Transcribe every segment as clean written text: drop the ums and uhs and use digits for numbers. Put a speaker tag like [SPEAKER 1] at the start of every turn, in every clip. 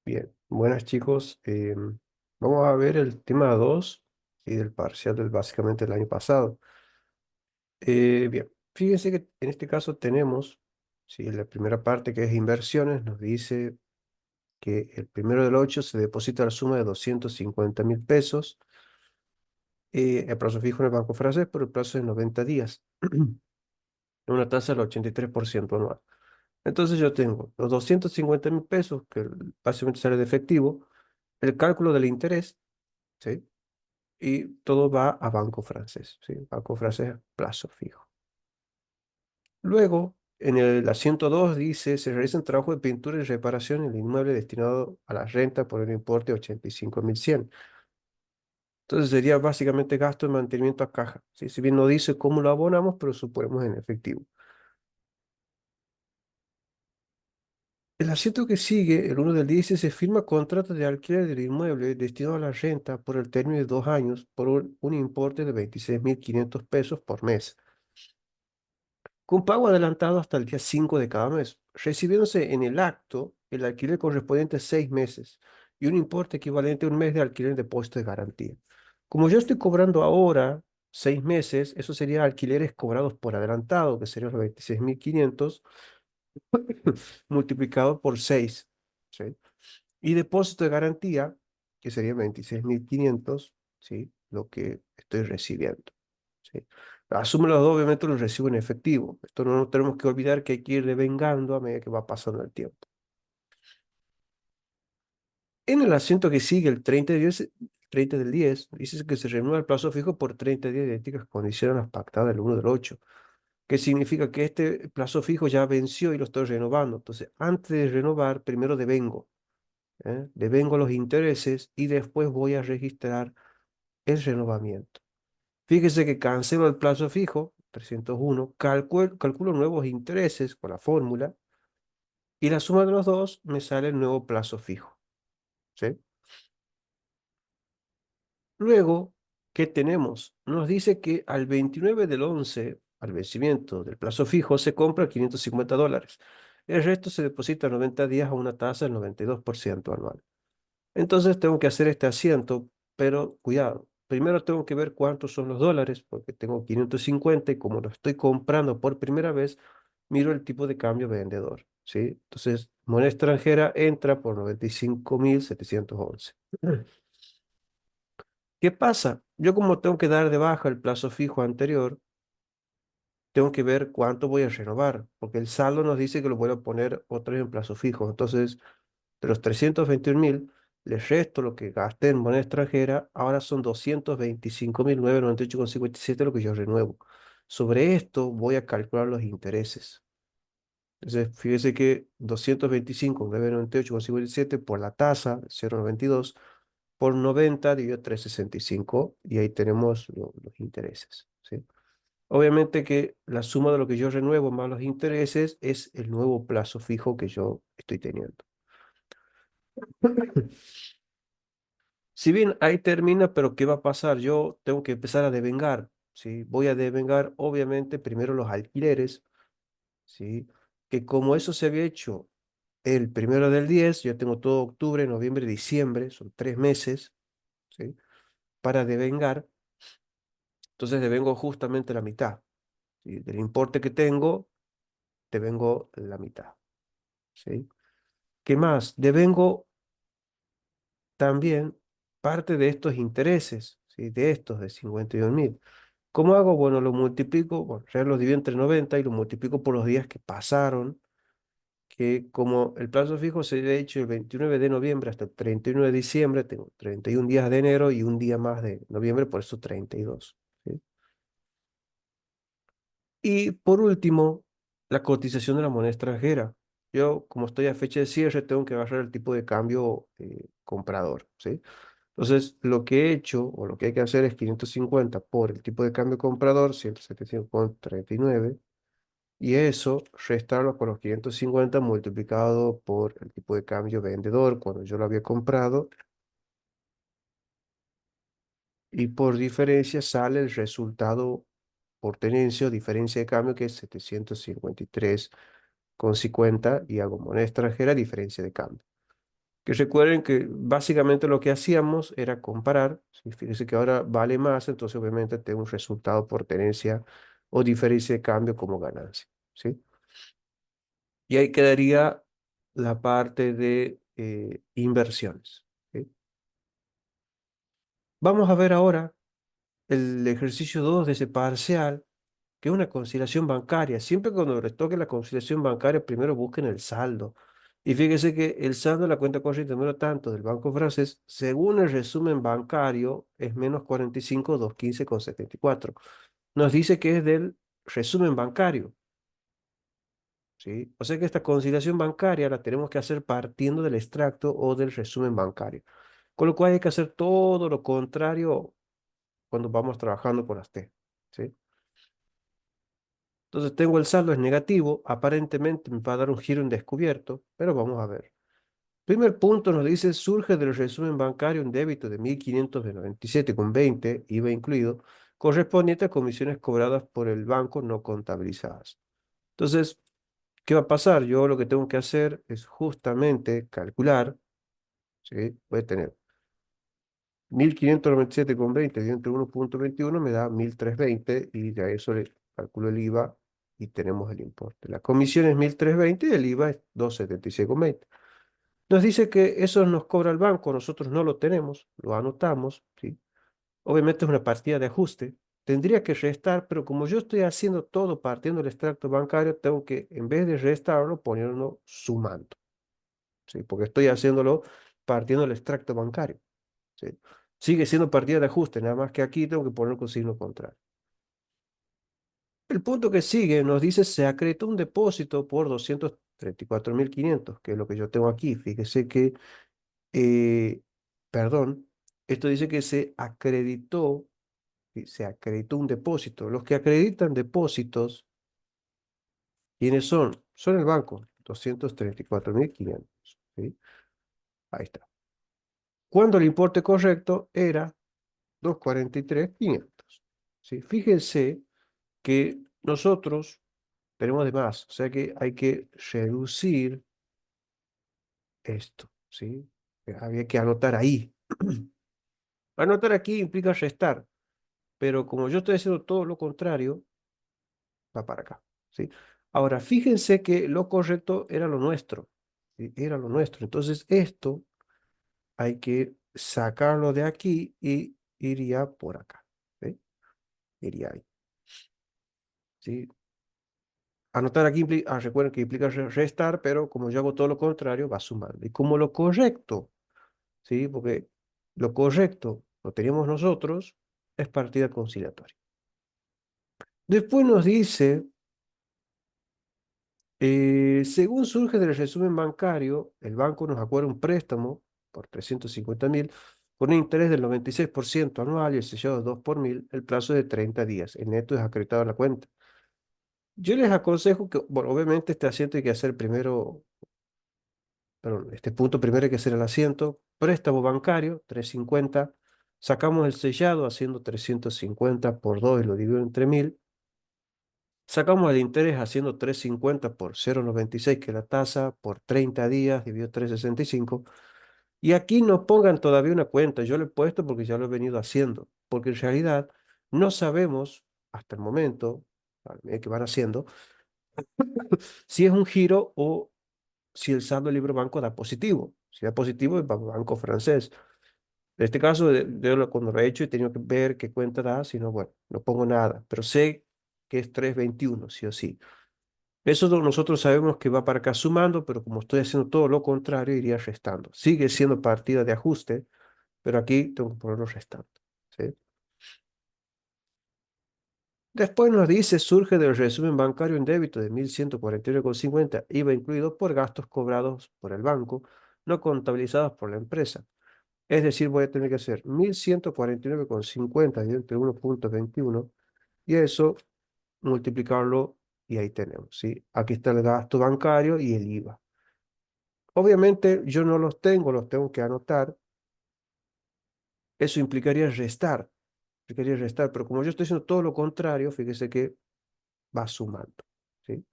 [SPEAKER 1] Bien, buenas chicos. Vamos a ver el tema 2 y del parcial del básicamente el año pasado. Bien, fíjense que en este caso tenemos, sí, la primera parte que es inversiones, nos dice que el primero del 8 se deposita la suma de 250.000 pesos, el plazo fijo en el Banco Francés, pero el plazo es 90 días, una tasa del 83% anual. Entonces yo tengo los 250.000 pesos, que básicamente sale de efectivo, el cálculo del interés, ¿sí? Y todo va a Banco Francés, ¿sí? Banco Francés, plazo fijo. Luego, en el asiento 2 dice, se realizan trabajos de pintura y reparación en el inmueble destinado a la renta por un importe de 85.100. Entonces sería básicamente gasto de mantenimiento a caja, ¿sí? Si bien no dice cómo lo abonamos, pero suponemos en efectivo. El asiento que sigue, el 1 del 10, se firma contrato de alquiler del inmueble destinado a la renta por el término de 2 años por un importe de 26.500 pesos por mes, con pago adelantado hasta el día 5 de cada mes, recibiéndose en el acto el alquiler correspondiente a 6 meses y un importe equivalente a un mes de alquiler en depósito de garantía. Como yo estoy cobrando ahora 6 meses, eso sería alquileres cobrados por adelantado, que serían los 26.500 multiplicado por 6, ¿sí? Y depósito de garantía, que sería 26.500, ¿sí? Lo que estoy recibiendo, ¿sí? Asume los dos, obviamente los recibo en efectivo. Esto no nos tenemos que olvidar que hay que ir devengando a medida que va pasando el tiempo. En el asiento que sigue, el 30 del 10, dice que se renueva el plazo fijo por 30 días de idénticas condiciones a las pactadas el 1 del 8, que significa que este plazo fijo ya venció y lo estoy renovando. Entonces, antes de renovar, primero devengo, ¿eh? Devengo los intereses y después voy a registrar el renovamiento. Fíjese que cancelo el plazo fijo, 301, calculo nuevos intereses con la fórmula y la suma de los dos me sale el nuevo plazo fijo, ¿sí? Luego, ¿qué tenemos? Nos dice que al 29 del 11, al vencimiento del plazo fijo, se compra $550. El resto se deposita a 90 días a una tasa del 92% anual. Entonces tengo que hacer este asiento, pero cuidado. Primero tengo que ver cuántos son los dólares, porque tengo 550 y como lo estoy comprando por primera vez, miro el tipo de cambio vendedor, ¿sí? Entonces, moneda extranjera entra por 95.711. ¿Qué pasa? Yo como tengo que dar de baja el plazo fijo anterior, tengo que ver cuánto voy a renovar, porque el saldo nos dice que lo voy a poner otra vez en plazo fijo. Entonces, de los 321.000, les resto lo que gasté en moneda extranjera, ahora son 225.998,57 lo que yo renuevo. Sobre esto voy a calcular los intereses. Entonces, fíjese que 225.998,57 por la tasa, 0,92, por 90 dividido 365, y ahí tenemos los intereses, ¿sí? Obviamente que la suma de lo que yo renuevo más los intereses es el nuevo plazo fijo que yo estoy teniendo. Si bien ahí termina, pero ¿qué va a pasar? Yo tengo que empezar a devengar, ¿sí? Voy a devengar, obviamente, primero los alquileres, ¿sí? Que como eso se había hecho el primero del 10, yo tengo todo octubre, noviembre, diciembre, son 3 meses, ¿sí? Para devengar, entonces devengo justamente la mitad, ¿sí? Del importe que tengo, devengo la mitad, ¿sí? ¿Qué más? Devengo también parte de estos intereses, ¿sí? De estos de 51.000. ¿Cómo hago? Bueno, lo multiplico, bueno, en realidad lo divido entre 90 y lo multiplico por los días que pasaron, que como el plazo fijo se ha hecho el 29 de noviembre hasta el 31 de diciembre, tengo 31 días de enero y un día más de noviembre, por eso 32, ¿sí? Y por último, la cotización de la moneda extranjera. Yo, como estoy a fecha de cierre, tengo que agarrar el tipo de cambio comprador, ¿sí? Entonces, lo que he hecho o lo que hay que hacer es 550 por el tipo de cambio comprador, 175,39, y eso restarlo con los 550 multiplicado por el tipo de cambio vendedor cuando yo lo había comprado, y por diferencia sale el resultado por tenencia o diferencia de cambio, que es 753,50, y hago moneda extranjera, diferencia de cambio. Que recuerden que básicamente lo que hacíamos era comparar. ¿Sí? Fíjense que ahora vale más, entonces obviamente tengo un resultado por tenencia o diferencia de cambio como ganancia. ¿Sí? Y ahí quedaría la parte de inversiones. ¿Sí? Vamos a ver ahora el ejercicio 2 de ese parcial, que es una conciliación bancaria. Siempre cuando les toque la conciliación bancaria, primero busquen el saldo. Y fíjese que el saldo de la cuenta corriente número tanto del Banco Francés, según el resumen bancario, es menos 45.215,74. Nos dice que es del resumen bancario, ¿sí? O sea que esta conciliación bancaria la tenemos que hacer partiendo del extracto o del resumen bancario. Con lo cual hay que hacer todo lo contrario cuando vamos trabajando con las T, ¿sí? Entonces tengo el saldo es negativo, aparentemente me va a dar un giro en descubierto, pero vamos a ver. Primer punto nos dice, surge del resumen bancario un débito de 1.597,20, IVA incluido, correspondiente a comisiones cobradas por el banco no contabilizadas. Entonces, ¿qué va a pasar? Yo lo que tengo que hacer es justamente calcular, ¿sí? Voy a tener 1.597,20 entre 1,21 me da 1.320 y de a eso le calculo el IVA y tenemos el importe. La comisión es 1.320 y el IVA es 276,20. Nos dice que eso nos cobra el banco, nosotros no lo tenemos, lo anotamos, ¿sí? Obviamente es una partida de ajuste. Tendría que restar, pero como yo estoy haciendo todo partiendo del extracto bancario, tengo que, en vez de restarlo, ponerlo sumando, ¿sí? Porque estoy haciéndolo partiendo del extracto bancario, ¿sí? Sigue siendo partida de ajuste, nada más que aquí tengo que poner con signo contrario. El punto que sigue nos dice se acreditó un depósito por 234.500, que es lo que yo tengo aquí. Fíjese que, eh, perdón, esto dice que se acreditó un depósito. Los que acreditan depósitos, ¿quiénes son? Son el banco, 234.500. ¿Sí? Ahí está. Cuando el importe correcto era 243.500. ¿Sí? Fíjense que nosotros tenemos de más, o sea que hay que reducir esto, ¿sí? Había que anotar ahí. Anotar aquí implica restar, pero como yo estoy haciendo todo lo contrario, va para acá, ¿sí? Ahora, fíjense que lo correcto era lo nuestro, ¿sí? Era lo nuestro. Entonces, esto hay que sacarlo de aquí y iría por acá, ¿sí? Iría ahí, ¿sí? Anotar aquí implica, recuerden que implica restar, pero como yo hago todo lo contrario, va sumando. Y como lo correcto, ¿sí? Porque lo correcto lo teníamos nosotros, es partida conciliatoria. Después nos dice, según surge del resumen bancario, el banco nos acuerda un préstamo por 350.000 con un interés del 96% anual y el sellado de 2 por 1.000, el plazo de 30 días. El neto es acreditado en la cuenta. Yo les aconsejo que, bueno, obviamente este asiento hay que hacer primero, perdón, este punto primero hay que hacer el asiento, préstamo bancario, 350, sacamos el sellado haciendo 350 por 2 y lo divido entre 1.000, sacamos el interés haciendo 350 por 0,96, que es la tasa, por 30 días, dividido 365. Y aquí no pongan todavía una cuenta, yo lo he puesto porque ya lo he venido haciendo, porque en realidad no sabemos hasta el momento, a medida que van haciendo, si es un giro o si el saldo del libro banco da positivo. Si da positivo, es banco francés. En este caso, cuando lo he hecho he tenido que ver qué cuenta da, si no, bueno, no pongo nada, pero sé que es 321 sí o sí. Eso nosotros sabemos que va para acá sumando, pero como estoy haciendo todo lo contrario, iría restando. Sigue siendo partida de ajuste, pero aquí tengo que ponerlo restando, ¿sí? Después nos dice, surge del resumen bancario un débito de 1.149,50, IVA incluido por gastos cobrados por el banco, no contabilizados por la empresa. Es decir, voy a tener que hacer 1.149,50 entre 1,21 y eso multiplicarlo y ahí tenemos, ¿sí? Aquí está el gasto bancario y el IVA. Obviamente yo no los tengo que anotar. Eso implicaría restar, pero como yo estoy haciendo todo lo contrario, fíjese que va sumando, ¿sí?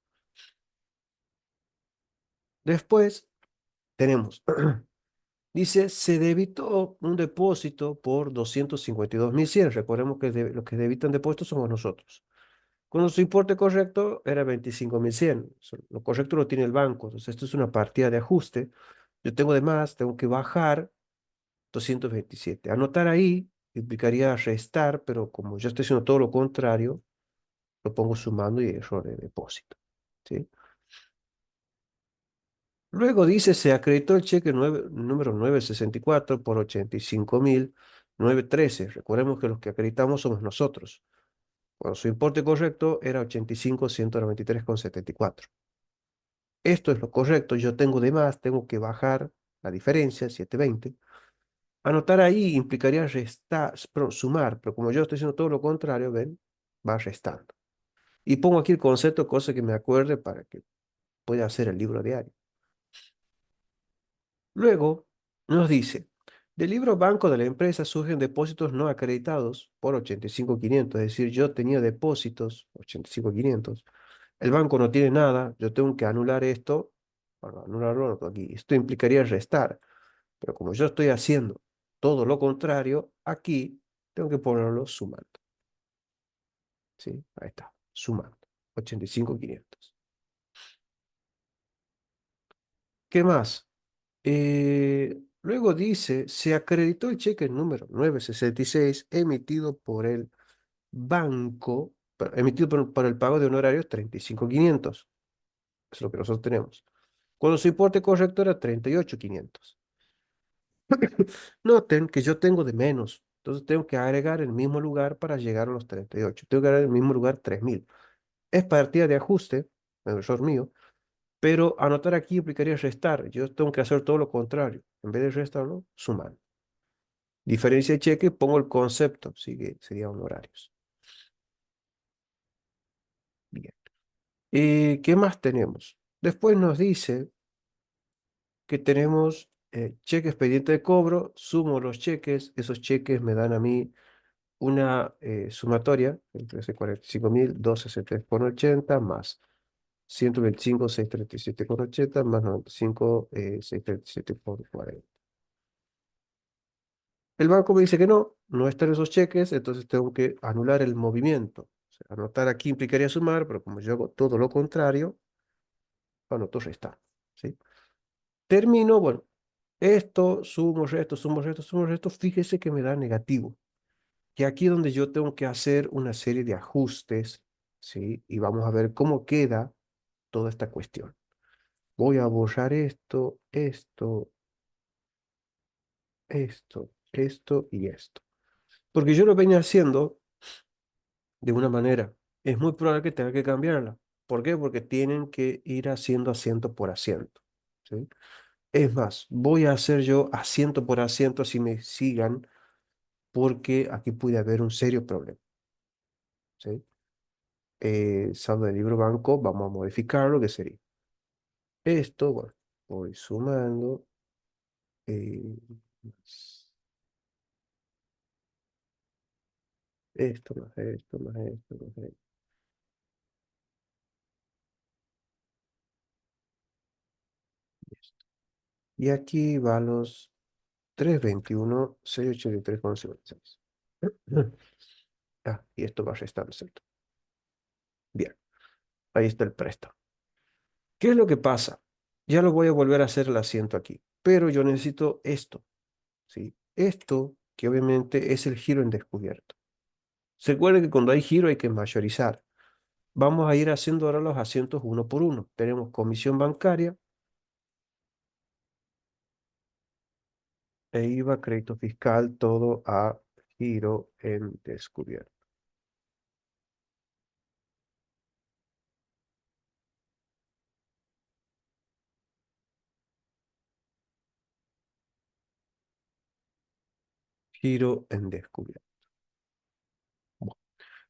[SPEAKER 1] Después tenemos Dice, se debitó un depósito por 252.100. Recordemos que los que debitan depósitos somos nosotros. Cuando su importe correcto era 25.100. Lo correcto lo tiene el banco. Entonces, esto es una partida de ajuste. Yo tengo de más, tengo que bajar 227. Anotar ahí implicaría restar, pero como yo estoy haciendo todo lo contrario, lo pongo sumando y error de depósito. ¿Sí? Luego dice, se acreditó el cheque número 964 por 85.913. Recordemos que los que acreditamos somos nosotros. Cuando su importe correcto era 85.193,74. Esto es lo correcto. Yo tengo de más, tengo que bajar la diferencia, 720. Anotar ahí implicaría restar, perdón, sumar, pero como yo estoy haciendo todo lo contrario, ven, va restando. Y pongo aquí el concepto, cosa que me acuerde para que pueda hacer el libro diario. Luego nos dice, del libro banco de la empresa surgen depósitos no acreditados por 85.500, es decir, yo tenía depósitos 85.500, el banco no tiene nada, yo tengo que anular esto, bueno, anularlo anoto aquí, esto implicaría restar, pero como yo estoy haciendo todo lo contrario, aquí tengo que ponerlo sumando, ¿sí? Ahí está, sumando, 85.500. ¿Qué más? Luego dice, se acreditó el cheque número 966 emitido por el banco, emitido por el pago de honorarios 35.500. Es lo que nosotros tenemos. Cuando su importe correcto era 38.500. Noten que yo tengo de menos. Entonces tengo que agregar el mismo lugar para llegar a los 38. Tengo que agregar el mismo lugar 3.000. Es partida de ajuste, error mío, pero anotar aquí implicaría restar. Yo tengo que hacer todo lo contrario. En vez de restarlo, sumar. Diferencia de cheque, pongo el concepto, sí que serían honorarios. Bien. ¿Qué más tenemos? Después nos dice que tenemos cheque expediente de cobro, sumo los cheques, esos cheques me dan a mí una sumatoria, entre 45.263,80 más 125.637,80 más 95.637,40. El banco me dice que no, no están esos cheques, entonces tengo que anular el movimiento. O sea, anotar aquí implicaría sumar, pero como yo hago todo lo contrario, anoto restar. ¿Sí? Termino, bueno, esto, sumo resto, sumo resto, sumo resto, fíjese que me da negativo. Y aquí es donde yo tengo que hacer una serie de ajustes, ¿sí? Y vamos a ver cómo queda toda esta cuestión. Voy a borrar esto, esto y esto. Porque yo lo venía haciendo de una manera. Es muy probable que tenga que cambiarla. ¿Por qué? Porque tienen que ir haciendo asiento por asiento. ¿Sí? Es más, voy a hacer yo asiento por asiento si me sigan, porque aquí puede haber un serio problema. ¿Sí? Saldo del libro banco, vamos a modificarlo, que sería esto. Bueno, voy sumando. Más esto, más esto, más esto, más esto. Y aquí va los 321.683,56. Ah, y esto va a restar, ¿cierto? Bien, ahí está el préstamo. ¿Qué es lo que pasa? Ya lo voy a volver a hacer el asiento aquí, pero yo necesito esto, ¿sí? Esto, que obviamente es el giro en descubierto. Se recuerda que cuando hay giro hay que mayorizar. Vamos a ir haciendo ahora los asientos uno por uno. Tenemos comisión bancaria e IVA, crédito fiscal, todo a giro en descubierto. Giro en descubierto. Bueno,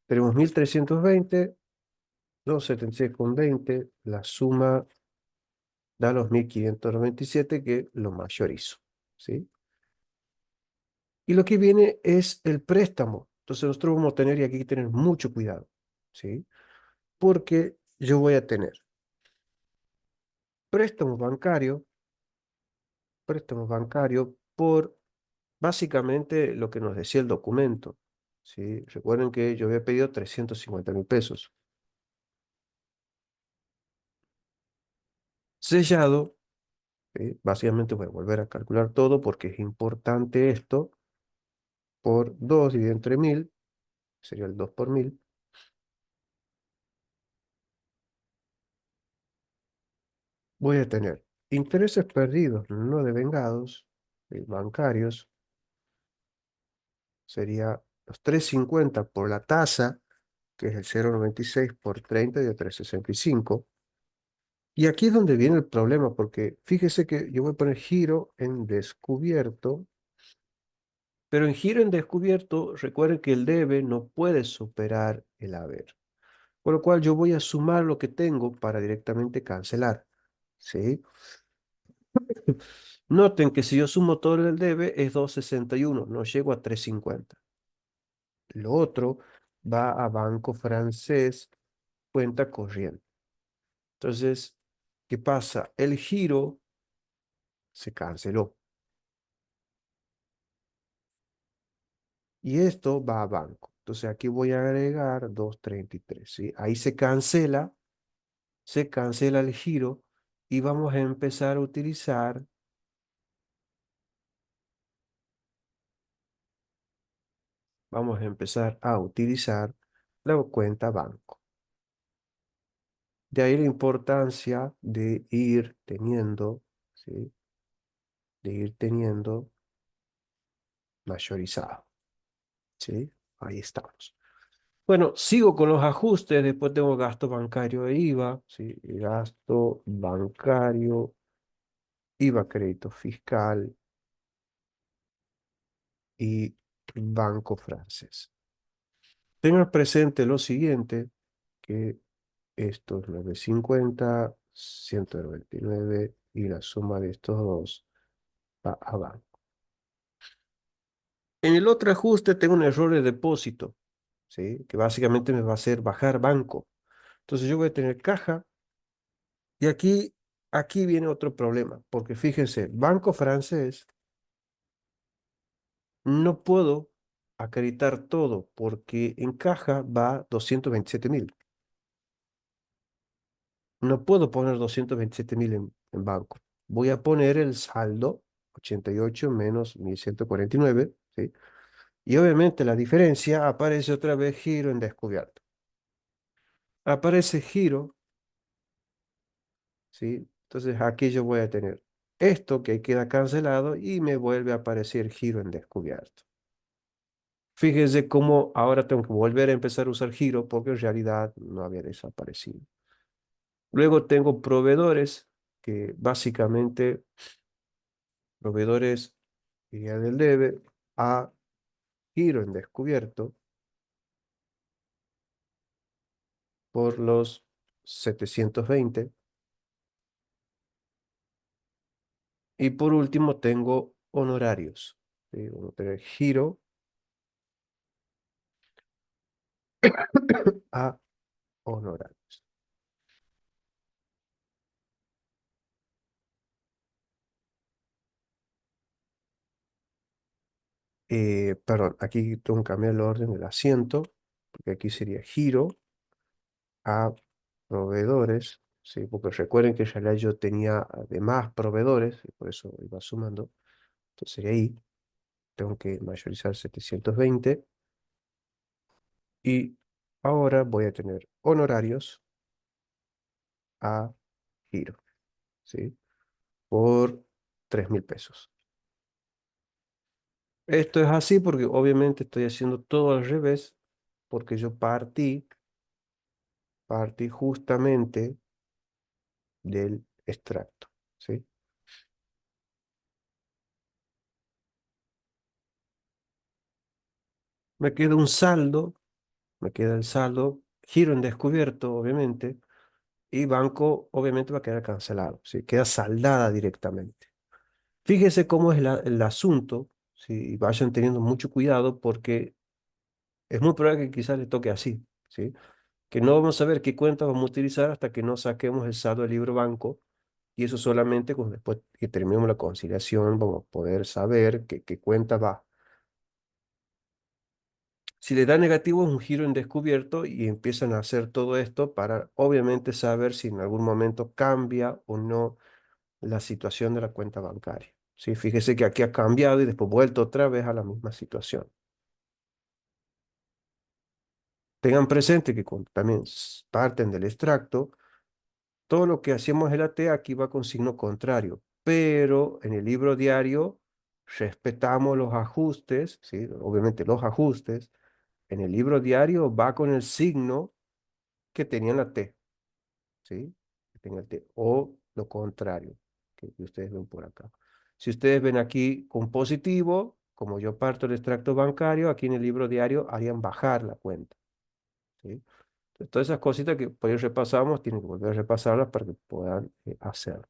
[SPEAKER 1] tenemos 1.320, 276,20. La suma da los 1.597 que lo mayorizo. ¿Sí? Y lo que viene es el préstamo. Entonces nosotros vamos a tener, y aquí hay que tener mucho cuidado, ¿sí? Porque yo voy a tener préstamo bancario préstamo bancario por básicamente lo que nos decía el documento. ¿Sí? Recuerden que yo había pedido 350.000 pesos. Sellado, ¿sí? Básicamente voy a volver a calcular todo porque es importante esto, por 2 dividido entre 1000, sería el 2 por 1000. Voy a tener intereses perdidos no devengados, bancarios, sería los 350 por la tasa, que es el 0,96 por 30 de 365. Y aquí es donde viene el problema, porque fíjese que yo voy a poner giro en descubierto, pero en giro en descubierto, recuerden que el debe no puede superar el haber. Con lo cual yo voy a sumar lo que tengo para directamente cancelar. ¿Sí? Noten que si yo sumo todo el debe es 261, no llego a 350. Lo otro va a Banco Francés, cuenta corriente. Entonces, ¿qué pasa? El giro se canceló y esto va a banco. Entonces aquí voy a agregar 233, ¿sí? Ahí se cancela el giro y vamos a empezar a utilizar, vamos a empezar a utilizar la cuenta banco. De ahí la importancia de ir teniendo, ¿sí? De ir teniendo mayorizado, ¿sí? Ahí estamos. Bueno, sigo con los ajustes, después tengo gasto bancario e IVA, ¿sí? Gasto bancario, IVA crédito fiscal y banco francés. Tengan presente lo siguiente, que esto es 950, 199 y la suma de estos dos va a banco. En el otro ajuste tengo un error de depósito, ¿sí? Que básicamente me va a hacer bajar banco. Entonces yo voy a tener caja y aquí viene otro problema, porque fíjense, banco francés no puedo acreditar todo porque en caja va 227.000. No puedo poner 227.000 en banco. Voy a poner el saldo, 88 menos 1.149, ¿sí? Y obviamente la diferencia aparece otra vez giro en descubierto. Aparece giro, ¿sí? Entonces aquí yo voy a tener esto que queda cancelado y me vuelve a aparecer giro en descubierto. Fíjese cómo ahora tengo que volver a empezar a usar giro porque en realidad no había desaparecido. Luego tengo proveedores que básicamente proveedores iría del debe a giro en descubierto por los 720. Y por último tengo honorarios. ¿Sí? Vamos a tener giro a honorarios. Perdón, aquí tengo que cambiar el orden del asiento, porque aquí sería giro a proveedores, ¿sí? Porque recuerden que ya yo tenía además proveedores, y por eso iba sumando. Entonces sería ahí, tengo que mayorizar 720 y ahora voy a tener honorarios a giro, ¿sí? Por 3.000 pesos. Esto es así porque obviamente estoy haciendo todo al revés, porque yo partí justamente del extracto, ¿sí? Me queda un saldo, me queda el saldo, giro en descubierto, obviamente, y banco, obviamente, va a quedar cancelado, ¿sí? Queda saldada directamente. Fíjese cómo es el asunto, ¿sí? Y vayan teniendo mucho cuidado porque es muy probable que quizás le toque así, ¿sí? Que no vamos a ver qué cuenta vamos a utilizar hasta que no saquemos el saldo del libro banco Y eso solamente cuando después que terminemos la conciliación vamos a poder saber qué cuenta va. Si le da negativo es un giro en descubierto y empiezan a hacer todo esto para obviamente saber si en algún momento cambia o no la situación de la cuenta bancaria. Sí, fíjese que aquí ha cambiado y después vuelto otra vez a la misma situación. Tengan presente que cuando también parten del extracto, todo lo que hacemos en la T aquí va con signo contrario, pero en el libro diario respetamos los ajustes, ¿sí? Obviamente los ajustes. En el libro diario va con el signo que tenía en la T, ¿sí? Que tenga el T, o lo contrario, que ustedes ven por acá. Si ustedes ven aquí con positivo, como yo parto el extracto bancario, aquí en el libro diario harían bajar la cuenta, ¿sí? Entonces, todas esas cositas que por ahí repasamos, tienen que volver a repasarlas para que puedan hacer.